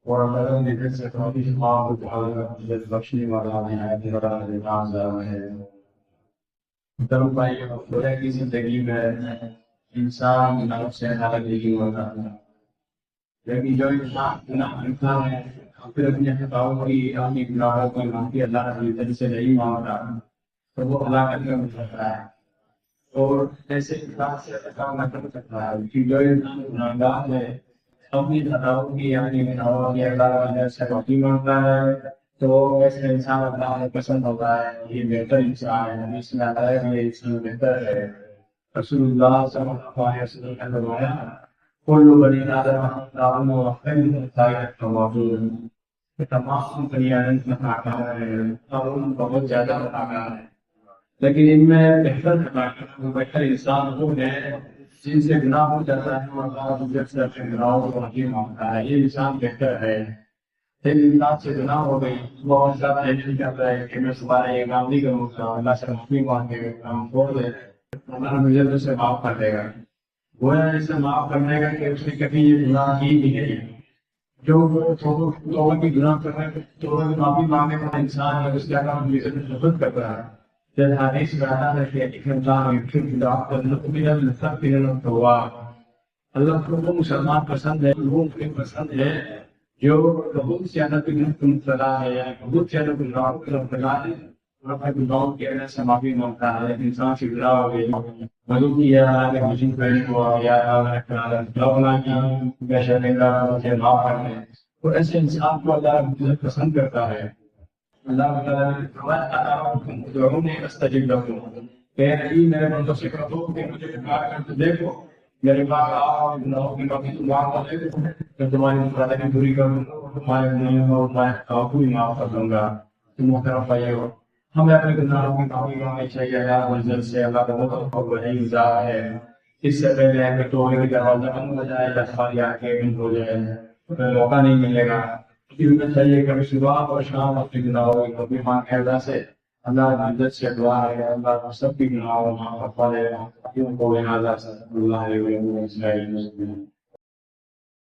وربنا لذة ربه الله تعالى للبشر والعافية ہے محترم بھائی خدا کی زندگی میں انسان نفس سے حالت نہیں ہوتا لیکن جو انسان گناہ کرتا ہے پھر اپنے خطاؤں کی اپنی گناہوں کی معافی اللہ رب العزت سے نہیں مانگتا تو وہ ہلاکت میں گزرتا ہے اور ایسے انسان سے کام نہ کر سکتا ہے کہ جو انسان گناہگار ہے اپنی خطاؤں کی اپنی گناہوں کی اللہ رب العزت سے معافی مانگتا ہے تو ایسے انسان اللہ کو پسند ہوتا ہے یہ بہتر انسان ہے اس میں آتا ہے کہ یہ انسان بہتر ہے رسول اللہ صلی اللہ علیہ وسلم نے فرمایا كل بني آدم خطاء وخير الخطاء تمام بنی آدم خطاکار ہیں اور ان بہت زیادہ خطاکار ہیں لیکن ان میں بہتر انسان وہ ہے جن سے گناہ ہو جاتا ہے اور اللہ جب سے اپنے گناہوں کو معافی مانگتا ہے یہ انسان بہتر ہے لیکن انسان سے گناہ ہو گئی بہت زیادہ ایسی کرتا ہے کہ میں صبح یہ کام نہیں کروں گا اللہ سے معافی مانگے گا کام چھوڑ دے اللہ مجھے تو سے معاف کر دے گا وہ ایسے معاف کرنے کا کہ اس نے کبھی یہ گناہ کی بھی نہیں جو توبہ کی گناہ کرنے توبہ کی معافی مانگنے والا انسان ہے اس کا کام محبت کرتا ہے جب حدیث میں آتا ہے کہ ایک انسان اللہ کو وہ مسلمان پسند ہے وہ پسند ہے جو بہت زیادہ مبتلا ہے یا بہت زیادہ گناہوں میں مبتلا ہے اور اپنے گناہوں کے وجہ سے معافی مانگتا ہے انسان سے گناہ ہو گئی مدد کیا کہ مجھے پیش ہوا یا مجھے معاف کر دیں تو ایسے انسان کو اللہ پسند کرتا ہے اللہ تعالیٰ نے فرمایا استجب لکم کہ نبی میرے بندوں سے کہو کہ مجھے پکار کر کے دیکھو میرے پاس آؤ گناہوں کی معافی معاف کر دے میں تمہاری مقدمات کی پوری کر دوں گا تمہارے گناہوں اور تمہارے خطاؤں کو بھی معاف کر دوں گا تو محترم بھائیو ہمیں اپنے گناہوں کی معافی مانگنی چاہیے اللہ عزت سے اللہ کا بہت بڑی گزار ہے اس سے پہلے کہ توبے کا دروازہ بند ہو جائے یا خالی آنکھیں بند ہو جائے موقع نہیں ملے گا کیونکہ چاہیے کبھی صبح اور شام اپنے گناہوں کی معافی مانگے اللہ سے اللہ عزت سے دعا ہے اللہ سب کی گناہوں معاف فرما دے اللہ علیہ وسلم